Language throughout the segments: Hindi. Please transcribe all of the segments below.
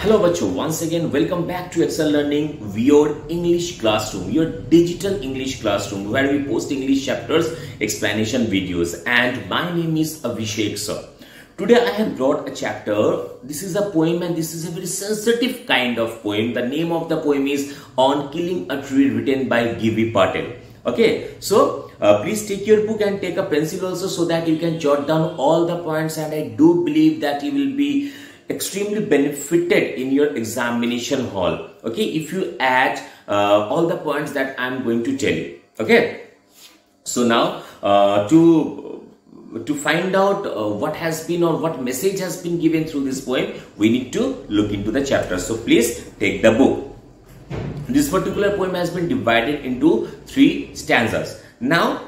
Hello बच्चों, once again welcome back to Excel Learning, your English classroom, your digital English classroom where we post English chapters, explanation videos, and my name is Abhishek sir. Today I have brought a chapter. This is a poem and this is a very sensitive kind of poem. The name of the poem is On Killing a Tree, written by G.V. Patel. Okay, so please take your book and take a pencil also so that you can jot down all the points, and I do believe that you will be extremely benefited in your examination hall, okay, if you add all the points that I'm going to tell you. Okay, so now to find out what has been or what message has been given through this poem, we need to look into the chapter. So please take the book. This particular poem has been divided into 3 stanzas. Now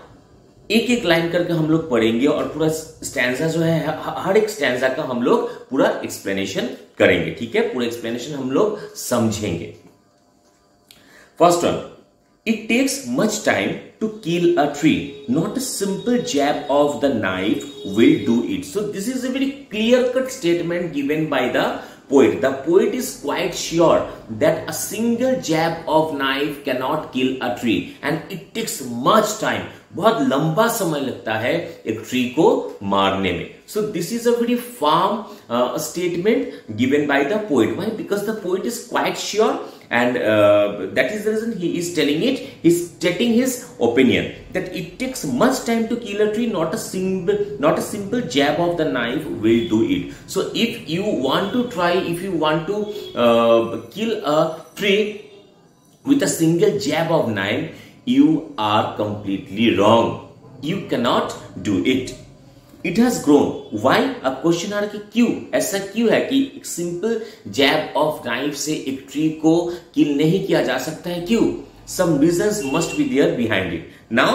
एक एक लाइन करके हम लोग पढ़ेंगे और पूरा स्टैंजा जो है, हर एक स्टैंजा का हम लोग पूरा एक्सप्लेनेशन करेंगे. ठीक है, पूरा एक्सप्लेनेशन हम लोग समझेंगे. First one, it takes much time to kill a tree, not a simple jab of the knife will do it. So this is a very clear cut statement given by the poet. The poet is quite sure that a single jab of knife cannot kill a tree and it takes much time. बहुत लंबा समय लगता है एक ट्री को मारने में. So this is a very firm statement given by the poet. Why? Because the poet is quite sure, and that is the reason he is telling it. He's stating his opinion that it takes much time to kill a tree, not a simple jab of the knife will do it. So if you want to try, if you want to kill a tree with a single jab of knife, you are completely wrong. You cannot do it. It has grown. Why? अब क्वेश्चन आ रहा है कि क्यों, ऐसा क्यों है कि एक सिंपल जैब ऑफ नाइफ से एक ट्री को किल नहीं किया जा सकता है? क्यों? Some reasons must be there behind it. Now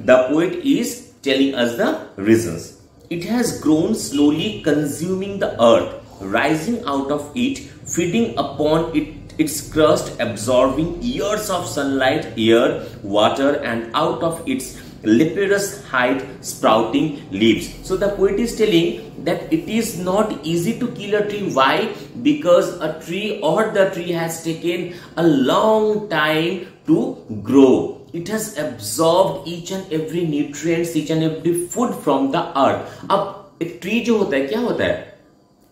the poet is telling us the reasons. It has grown slowly, consuming the earth, rising out of it, feeding upon its crust, absorbing years of sunlight, air, water, and out of its leprous height sprouting leaves. So the poet is telling that it is not easy to kill a tree. Why? Because a tree or the tree has taken a long time to grow. It has absorbed each and every nutrients, each and every food from the earth. अब एक ट्री जो होता है, क्या होता है?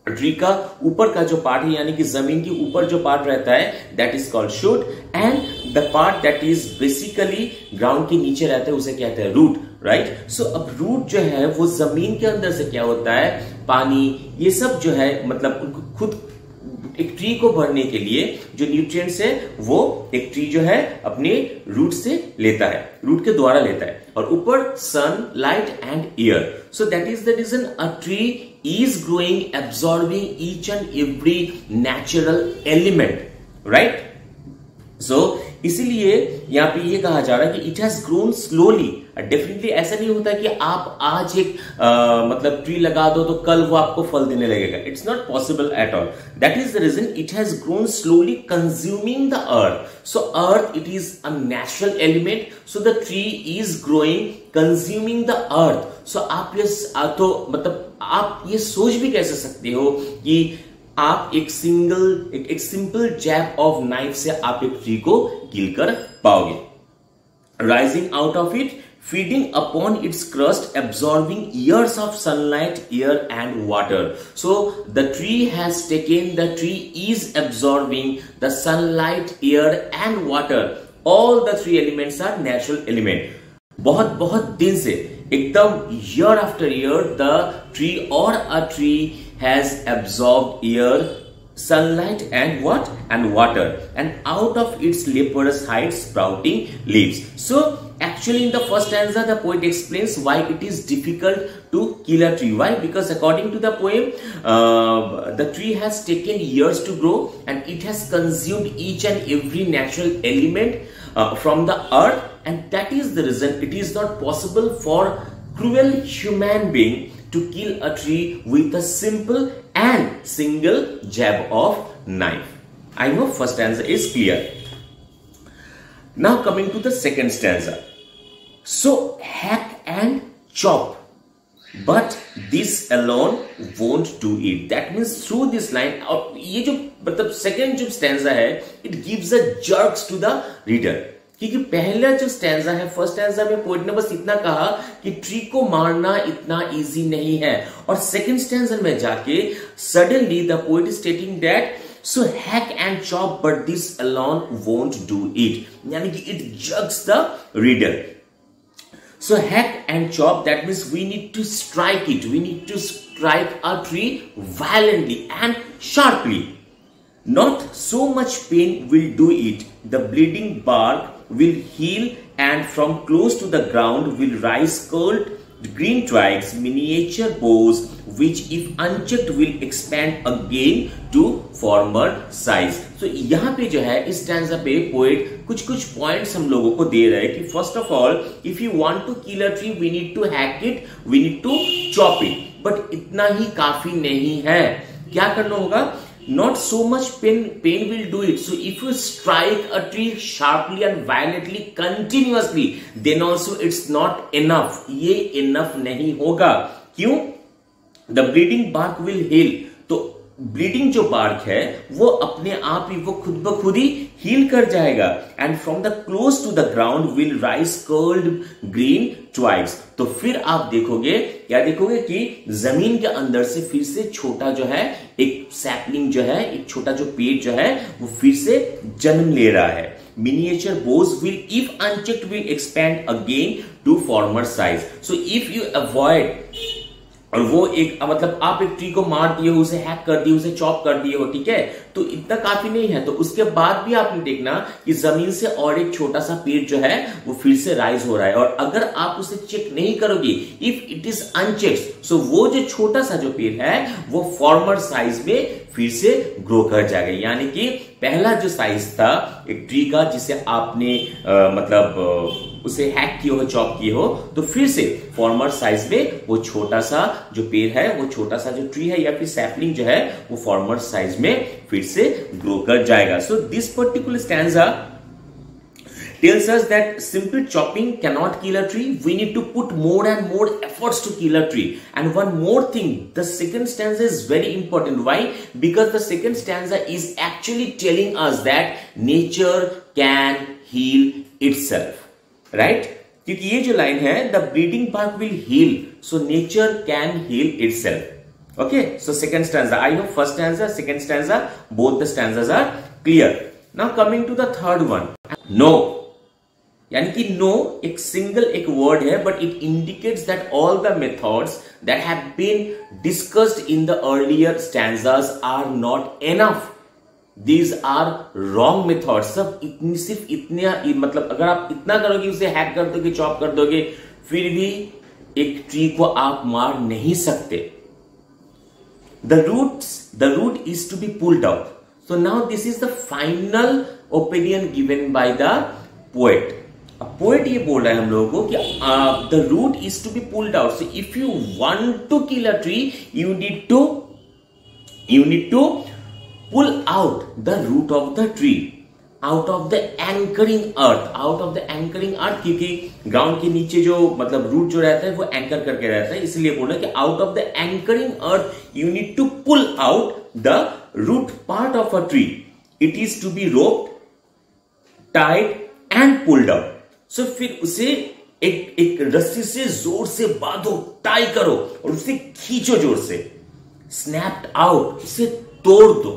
ट्री का ऊपर का जो पार्ट है, यानी कि जमीन के ऊपर जो पार्ट रहता है, that is called shoot, and the part that is basically ground के नीचे रहता है उसे कहते हैं रूट. राइट. सो अब रूट जो है वो जमीन के अंदर से क्या होता है, पानी, ये सब जो है, मतलब उनको खुद एक ट्री को भरने के लिए जो न्यूट्रिएंट्स है वो एक ट्री जो है अपने रूट से लेता है, रूट के द्वारा लेता है, और ऊपर sun, light and air. So that is the reason a tree is growing, absorbing each and every natural element, right? So इसीलिए यहाँ पे ये कहा जा रहा है कि it has grown slowly. Definitely ऐसा नहीं होता कि आप आज एक मतलब ट्री लगा दो तो कल वो आपको फल देने लगेगा. It's not possible at all. That is the reason it has grown slowly, consuming the earth. So earth, it is a natural element, so the tree is growing consuming the earth. So आप ये तो मतलब आप ये सोच भी कैसे सकते हो कि आप एक सिंपल जैब ऑफ नाइफ से आप एक ट्री को किल कर पाओगे. Rising out of it, feeding upon its crust, absorbing years of sunlight, air and water. So the tree is absorbing the sunlight, air and water. All the 3 elements are natural element. बहुत दिन से एकदम year after year the tree or a tree has absorbed air, sunlight and what? And water, and out of its leprous height sprouting leaves. So actually in the first stanza the poet explains why it is difficult to kill a tree. Why? Because according to the poem the tree has taken years to grow and it has consumed each and every natural element from the earth, and that is the reason it is not possible for cruel human being to kill a tree with a simple and single jab of knife. I hope first stanza is clear. Now coming to the second stanza. So hack and chop, But this alone won't do it. That means through this line, और ये जो मतलब सेकेंड जो स्टैंजा है, it gives a jerks to the reader. क्योंकि पहला जो स्टैंजा है, फर्स्ट स्टैंजा में पोएट ने बस इतना कहा कि ट्री को मारना इतना इजी नहीं है, और सेकेंड स्टैंजा में जाके suddenly the poet is stating that so hack and chop but this alone won't do it, यानी कि it jerks the reader. So hack and chop, that means we need to strike it, we need to strike a tree violently and sharply. Not so much pain will do it. The bleeding bark will heal and from close to the ground will rise curled green twigs, miniature boughs, which if unchecked will expand again to former size. So यहाँ पे जो है इस स्टैंजा पे पोएट कुछ पॉइंट्स हम लोगों को दे रहे हैं कि first of all, if you want to kill a tree we need to hack it, we need to chop it, but इतना ही काफी नहीं है, क्या करना होगा? Not so much pain will do it. So if you strike a tree sharply and violently continuously, then also it's not enough. ये enough नहीं होगा. क्यों? The bleeding bark will heal. तो ब्लीडिंग जो बार्क है वो अपने आप ही वो खुद ब खुद ही हील कर जाएगा. And from the close to the ground will rise curled green twigs. तो फिर आप देखोगे, क्या देखोगे कि जमीन के अंदर से फिर से छोटा जो है एक सैपलिंग जो है, एक छोटा जो पेड़ जो है वो फिर से जन्म ले रहा है. Miniature boughs will, if unchecked, will expand again to former size. So if you avoid, और वो एक मतलब आप एक ट्री को मार दिए हो, उसे हैक कर दिए, उसे चॉप कर दिए हो, ठीक है, तो इतना काफी नहीं है. तो उसके बाद भी आपने देखना कि जमीन से और एक छोटा सा पेड़ जो है वो फिर से राइज हो रहा है, और अगर आप उसे चेक नहीं करोगे, इफ इट इज अनचेक्ड, सो वो जो छोटा सा जो पेड़ है वो फॉर्मर साइज में फिर से ग्रो कर जाएगा. यानी कि पहला जो साइज था एक ट्री का जिसे आपने मतलब उसे हैक किए हो, चॉप किए हो, तो फिर से फॉर्मर साइज में वो छोटा सा जो पेड़ है, वो छोटा सा जो ट्री है या फिर सैपलिंग जो है वो फॉर्मर साइज में फिर से ग्रो कर जाएगा. So this particular stanza tells us that simple chopping cannot kill a tree. We need to put more and more efforts to kill a tree. And one more thing, the second stanza is very important. Why? Because the second stanza is actually telling us that nature can heal itself. Right? क्योंकि ये जो लाइन है, the bleeding bark will heal, so nature can heal itself. Okay, so second stanza. I hope first stanza, second stanza, both the stanzas are clear. Now coming to the third one. No. यानी कि नो एक सिंगल एक वर्ड है, but it indicates that all the methods that have been discussed in the earlier stanzas are not enough. These are wrong methods. सब इतनी सिर्फ इतने मतलब अगर आप इतना करोगे, उसे हैक कर दोगे, चॉप कर दोगे, फिर भी एक ट्री को आप मार नहीं सकते. The root is to be pulled out. So now this is the final opinion given by the poet. Poet ये बोल रहा है हम लोगों को कि the root is to be pulled out. So if you want to kill a tree, you need to pull out the root of the tree out of the anchoring earth. क्योंकि ग्राउंड के नीचे जो मतलब रूट जो रहता है वो एंकर करके रहता है, इसलिए बोल रहा है कि out of the anchoring earth you need to pull out the root part of a tree. It is to be roped, tied and pulled out. So फिर उसे एक रस्सी से जोर से बांधो, टाई करो और उसे खींचो जोर से, स्नैप्ड आउट, उसे तोड़ दो,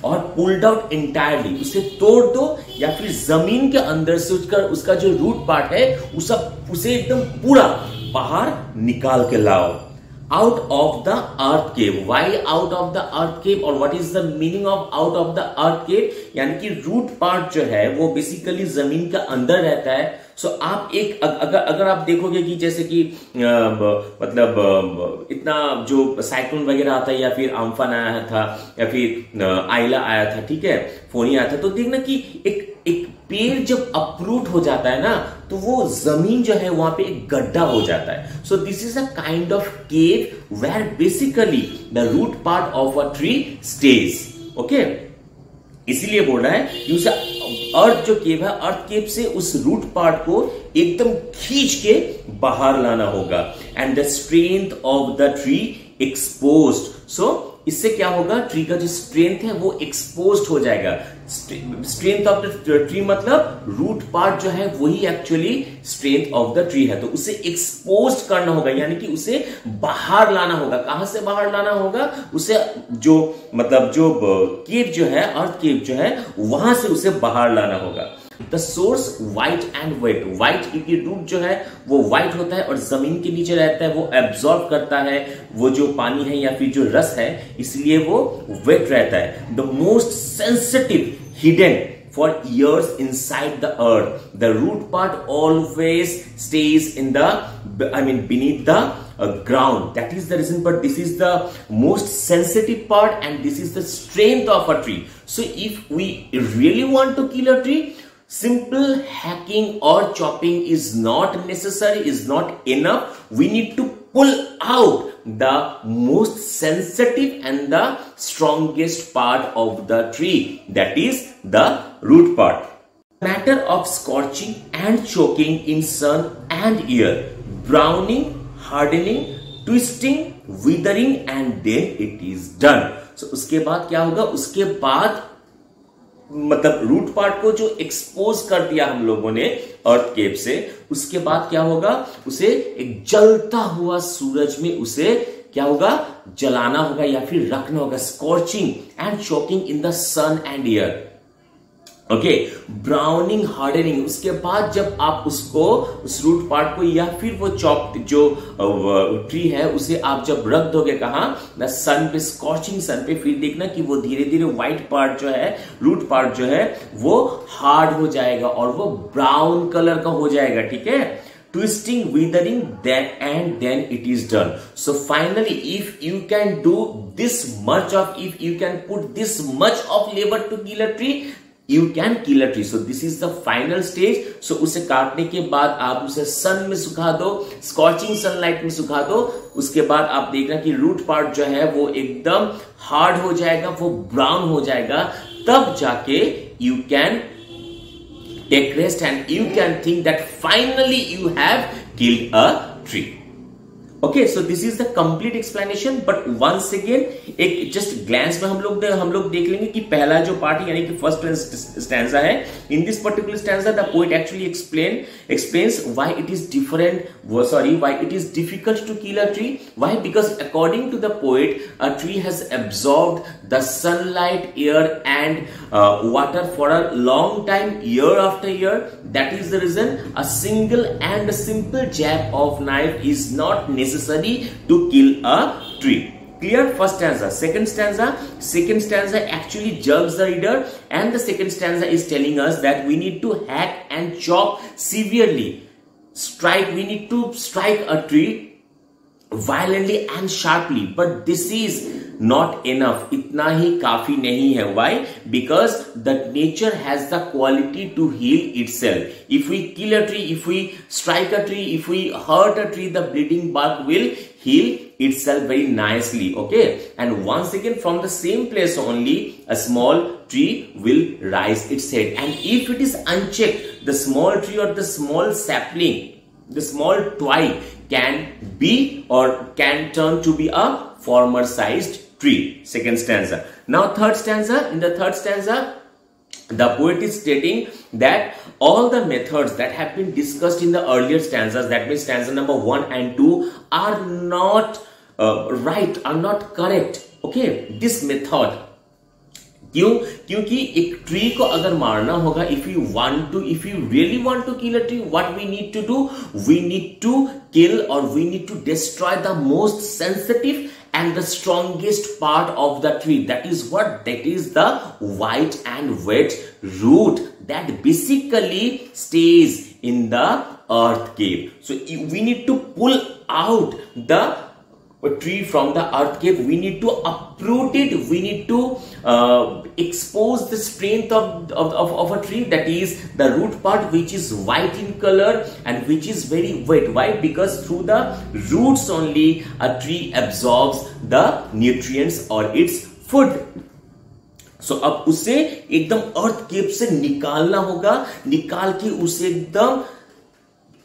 और पुल्ड आउट इंटायरली, उसे तोड़ दो, या फिर जमीन के अंदर से उसका जो रूट पार्ट है उसे एकदम पूरा बाहर निकाल के लाओ. Out of the earth cave. Why out of the earth cave, और what is the meaning of out of the earth cave? यानी कि रूट पार्ट जो है वो बेसिकली जमीन के अंदर रहता है. सो आप एक अगर आप देखोगे कि जैसे कि मतलब इतना जो साइक्लोन वगैरह आता है, या फिर आम्फान आया था, या फिर आइला आया था, ठीक है, फोनी आया था, तो देखना कि एक पेड़ जब अपरूट हो जाता है ना, तो वो जमीन जो है वहां पे एक गड्ढा हो जाता है. So this is a kind of cave where basically the root part of a tree stage. Okay, इसीलिए बोल रहा है कि उसे अर्थ जो केव है, अर्थ केव से उस रूट पार्ट को एकदम खींच के बाहर लाना होगा। And the strength of the tree exposed. So इससे क्या होगा, ट्री का जो स्ट्रेंथ है वो एक्सपोज्ड हो जाएगा। स्ट्रेंथ ऑफ द ट्री मतलब रूट पार्ट जो है वही actually strength of the tree है, तो उसे एक्सपोज्ड करना होगा, यानी कि उसे बाहर लाना होगा। कहां से बाहर लाना होगा, उसे जो मतलब जो केव जो है, अर्थ केव जो है, वहां से उसे बाहर लाना होगा। The source white and wet. White क्योंकि रूट जो है वो व्हाइट होता है और जमीन के नीचे रहता है, वो एब्जॉर्ब करता है वो जो पानी है या फिर जो रस है, इसलिए वो वेट रहता है। The most sensitive hidden for years inside the earth, the root part always stays in the beneath the ground. That is the reason, but this is the most sensitive part and this is the strength of a tree. So if we really want to kill a tree, simple hacking or chopping is not necessary, is not enough. We need to pull out the most sensitive and the strongest part of the tree, that is the root part. Matter of scorching and choking in sun and air, browning, hardening, twisting, withering, and then it is done. So उसके बाद क्या होगा, उसके बाद मतलब रूट पार्ट को जो एक्सपोज कर दिया हम लोगों ने अर्थ केव से, उसके बाद क्या होगा, उसे एक जलता हुआ सूरज में उसे क्या होगा, जलाना होगा या फिर रखना होगा। Scorching and choking in the sun and air. Okay, browning, hardening, उसके बाद जब आप उसको, उस रूट पार्ट को या फिर वो चॉप जो ट्री है उसे आप जब रख दोगे कहां, ना सन पे, स्कॉचिंग सन पे, फिर देखना कि वो धीरे धीरे व्हाइट पार्ट जो है, रूट पार्ट जो है वो हार्ड हो जाएगा और वो ब्राउन कलर का हो जाएगा। ठीक है, twisting, withering, then it is done. So finally, if you can do this much of, if you can put this much of labor to kill a tree, you can kill a tree. So this is the final stage. So उसे काटने के बाद आप उसे सन में सुखा दो, स्कॉचिंग सनलाइट में सुखा दो। उसके बाद आप देखना कि रूट पार्ट जो है वो एकदम हार्ड हो जाएगा, वो ब्राउन हो जाएगा, तब जाके you can take rest and you can think that finally you have killed a tree. Okay, so this is the complete explanation, but once again एक just glance में हम लोग देख लेंगे कि पहला जो पार्ट यानी कि फर्स्ट स्टैंजा है, in this particular stanza the poet actually explains why it is why it is difficult to kill a tree. Why? Because according to the poet, a tree has absorbed the sunlight, air and water for a long time, year after year. That is the reason a single and a simple jab of knife is not necessary to kill a tree. Clear? First stanza. Second stanza actually judges the reader, and the second stanza is telling us that we need to hack and chop severely. We need to strike a tree violently and sharply, but this is not enough. इतना ही काफी नहीं है. Why? Because the nature has the quality to heal itself. If we kill a tree, if we strike a tree, if we hurt a tree, the bleeding bark will heal itself very nicely. Okay, and once again from the same place only a small tree will rise its head, and if it is unchecked, the small tree or the small sapling, the small twig can be or can turn to be a former sized tree. Second stanza. Now third stanza. In the third stanza, the poet is stating that all the methods that have been discussed in the earlier stanzas, that means stanza number 1 and 2, are not right, are not correct. Okay, this method, क्यों? क्योंकि एक ट्री को अगर मारना होगा, if you really want to kill a tree, what we need to do? We need to kill or we need to destroy the most sensitive and the strongest part of the tree. That is what? That is the white and wet root that basically stays in the earth cave. So we need to pull out the tree from the earth cave. We need to uproot it. We need to expose the strength of a tree, that is the root part, which is white in color and which is very wet. Why? Because through the roots only a tree absorbs the nutrients or its food. So अब उसे एकदम अर्थ केव से निकालना होगा, निकाल के उसे एकदम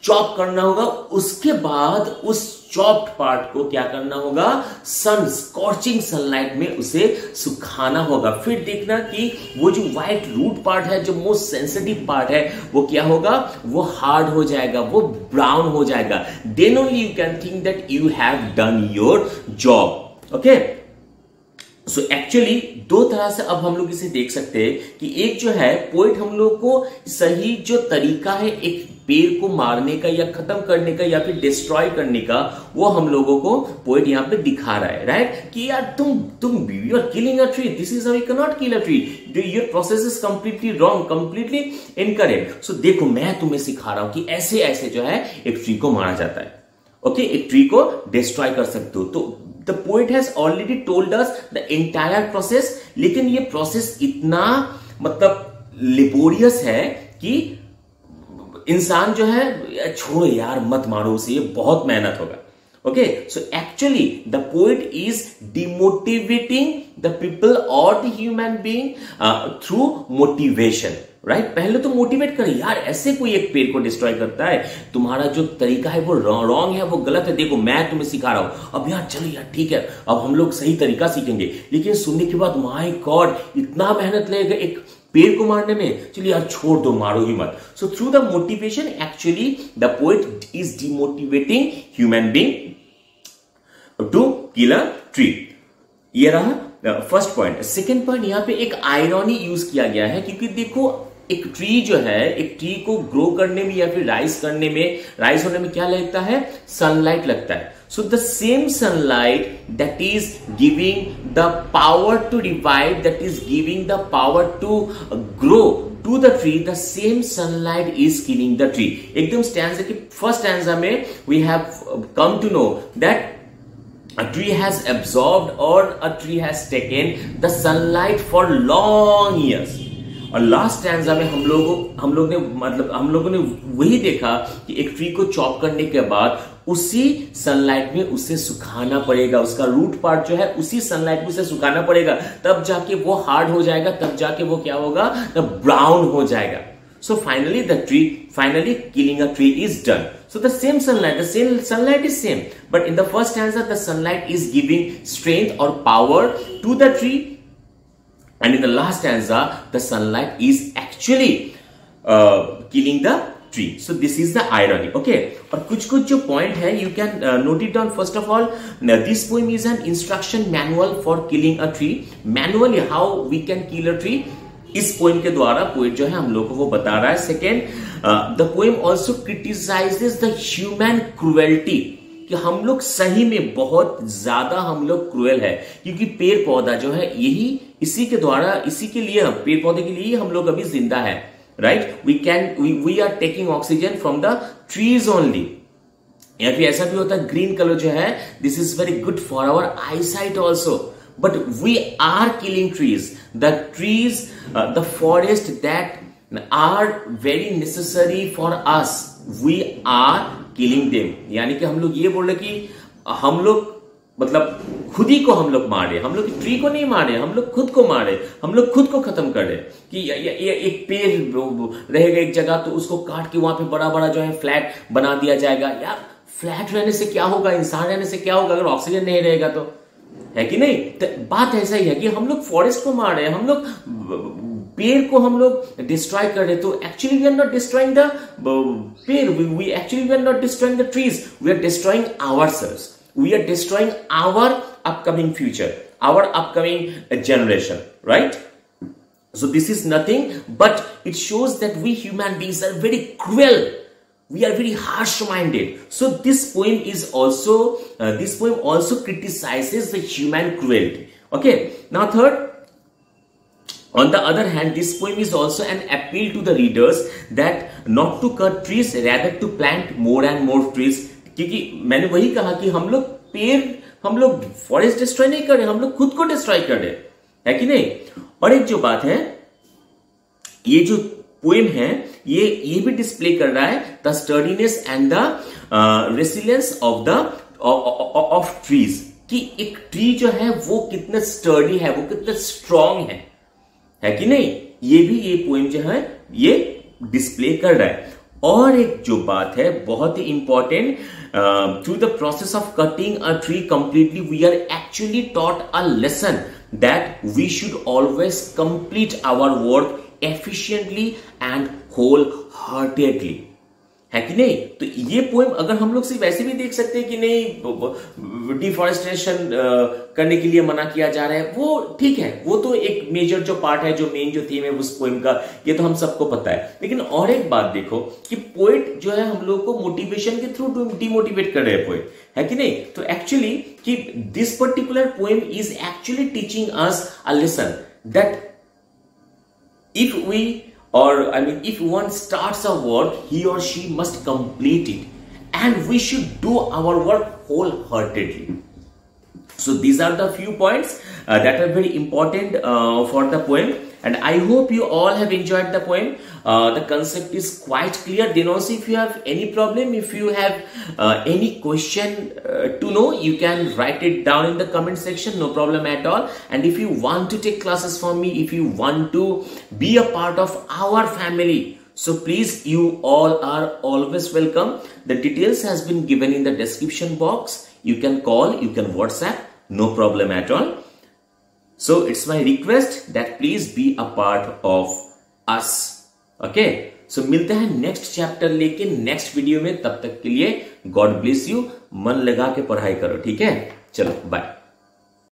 चॉप करना होगा, उसके बाद उस चॉप्ड पार्ट को क्या करना होगा, स्कॉर्चिंग सनलाइट में उसे सुखाना होगा। फिर देखना कि वो जो व्हाइट रूट पार्ट है, जो मोस्ट सेंसिटिव पार्ट है, वो क्या होगा, वो हार्ड हो जाएगा, वो ब्राउन हो जाएगा। Then only you can think that you have done your job. Okay, so actually दो तरह से अब हम लोग इसे देख सकते हैं कि एक जो है पोएट हम लोग को सही जो तरीका है एक पेड़ को मारने का या खत्म करने का या फिर डिस्ट्रॉय करने का, वो हम लोगों को पोएट यहां पे दिखा रहा है, राइट, कि यार तुम you are killing a tree, this is how you can not kill a tree, your process is completely wrong, completely incorrect. So देखो मैं तुम्हें सिखा रहा हूं कि ऐसे ऐसे जो है एक ट्री को मारा जाता है। ओके, एक ट्री को डिस्ट्रॉय कर सकते हो। तो the poet has already told us the entire process, लेकिन ये प्रोसेस इतना मतलब लेबोरियस है कि इंसान जो है छोड़ो यार मत मारो उसे, ये बहुत मेहनत होगा। Okay, so actually the poet is demotivating the people और the human being through motivation, right. पहले तो मोटिवेट करे, यार ऐसे कोई एक पेड़ को डिस्ट्रॉय करता है, तुम्हारा जो तरीका है वो रॉन्ग है, वो गलत है, देखो मैं तुम्हें सिखा रहा हूं, अब यार चलो यार ठीक है, अब हम लोग सही तरीका सीखेंगे। लेकिन सुनने के बाद माय गॉड इतना मेहनत लगेगा एक पेड़ को मारने में, चलिए यार छोड़ दो, मारो ही मत। So through the motivation actually the poet is demotivating human being to kill a tree. ये रहा फर्स्ट पॉइंट। सेकेंड पॉइंट, यहां पे एक आयरनी यूज किया गया है, क्योंकि देखो एक ट्री जो है, एक ट्री को ग्रो करने में या फिर राइज होने में क्या लगता है, सनलाइट लगता है। So the same sunlight that is giving the power to divide, that is giving the power to grow to the tree, the same sunlight is killing the tree। एकदम स्टैंजा की फर्स्ट स्टैंजा में we have come to know that a tree has absorbed or a tree has taken the sunlight for long years। और लास्ट स्टैंजा में हम लोगों ने वही देखा कि एक ट्री को चॉप करने के बाद उसी सनलाइट में उसे सुखाना पड़ेगा, उसका रूट पार्ट जो है उसी सनलाइट में उसे सुखाना पड़ेगा, तब जाके वो हार्ड हो जाएगा, तब जाके वो क्या होगा, तब ब्राउन हो जाएगा। So finally killing a tree is done। So the sunlight is same, but in the first stanza the sunlight is giving strength or power to the tree, and in the last stanza the sunlight is actually killing the tree। So this is the irony। Okay, और कुछ जो point है you can note it down। First of all, this poem is an instruction manual for killing a tree। Manually how we can kill a tree, इस पोएम के द्वारा पोएट जो है हम लोगों को बता रहा है। Second, the poem also criticises the human cruelty, कि हम लोग सही में बहुत ज्यादा हम लोग क्रूएल है, क्योंकि पेड़ पौधा जो है यही इसी के लिए पेड़ पौधे के लिए हम लोग अभी जिंदा है, right. We are taking oxygen from the trees only. या फिर ऐसा भी होता है ग्रीन कलर जो है, this is very good for our eyesight also, but we are killing trees, the forest that are very necessary for us, we are killing them। यानी कि हम लोग ये बोल रहे कि हम लोग मतलब खुद ही को हम लोग मारे, हम लोग ट्री को नहीं मारे, हम लोग खुद को मारे, हम लोग खुद को खत्म कर रहे कि ये एक पेड़ रहेगा एक जगह तो उसको काट के वहां पे बड़ा बड़ा जो है फ्लैट बना दिया जाएगा। यार फ्लैट रहने से क्या होगा, इंसान रहने से क्या होगा अगर ऑक्सीजन नहीं रहेगा तो, है कि नहीं। तो बात ऐसा ही है कि हम लोग फॉरेस्ट को मार रहे हैं, हम लोग पेड़ को हम लोग डिस्ट्रॉय कर रहे हैं। तो actually we are not destroying the ped, we are not destroying the trees, we are destroying ourselves, we are destroying our upcoming future, our upcoming generation, right. So this is nothing but it shows that we human beings are very cruel, we are very harsh minded। So this poem also criticizes the human cruelty। Okay, now third, on the other hand, this poem is also an appeal to the readers that not to cut trees, rather to plant more and more trees। क्योंकि मैंने वही कहा कि हम लोग फॉरेस्ट डिस्ट्रॉय नहीं कर रहे, हम लोग खुद को डिस्ट्रॉय कर रहे, है कि नहीं। और एक जो बात है, ये जो पोएम है ये भी डिस्प्ले कर रहा है the sturdiness and the resilience of trees, कि एक ट्री जो है वो कितना स्टर्डी है, वो कितना स्ट्रांग है कि नहीं। ये भी ये पोएम जो है ये डिस्प्ले कर रहा है। और एक जो बात है बहुत ही important, through the process of cutting a tree completely we are actually taught a lesson that we should always complete our work efficiently and wholeheartedly, है कि नहीं। तो ये पोएम अगर हम लोग सिर्फ वैसे भी देख सकते हैं कि नहीं डिफॉरेस्टेशन करने के लिए मना किया जा रहा है, वो ठीक है, वो तो एक मेजर जो पार्ट है, जो मेन जो थीम है उस पोएम का, ये तो हम सबको पता है। लेकिन और एक बात देखो कि पोएट जो है हम लोग को मोटिवेशन के थ्रू डिमोटिवेट कर रहे हैं पोएट, है कि नहीं। तो एक्चुअली कि this particular poem is actually teaching us a lesson that if we, or I mean if one starts a work, he or she must complete it and we should do our work wholeheartedly. So these are the few points that are very important for the poem, and I hope you all have enjoyed the poem. The concept is quite clear. Then also if you have any problem, if you have any question to know, you can write it down in the comment section, no problem at all. And if you want to take classes from me, if you want to be a part of our family, so please, you all are always welcome. The details has been given in the description box. You can call, you can WhatsApp, no problem at all. So it's my request that please be a part of us. Okay? So मिलते हैं नेक्स्ट चैप्टर लेके नेक्स्ट वीडियो में, तब तक के लिए गॉड ब्लेस यू, मन लगा के पढ़ाई करो, ठीक है, चलो बाय।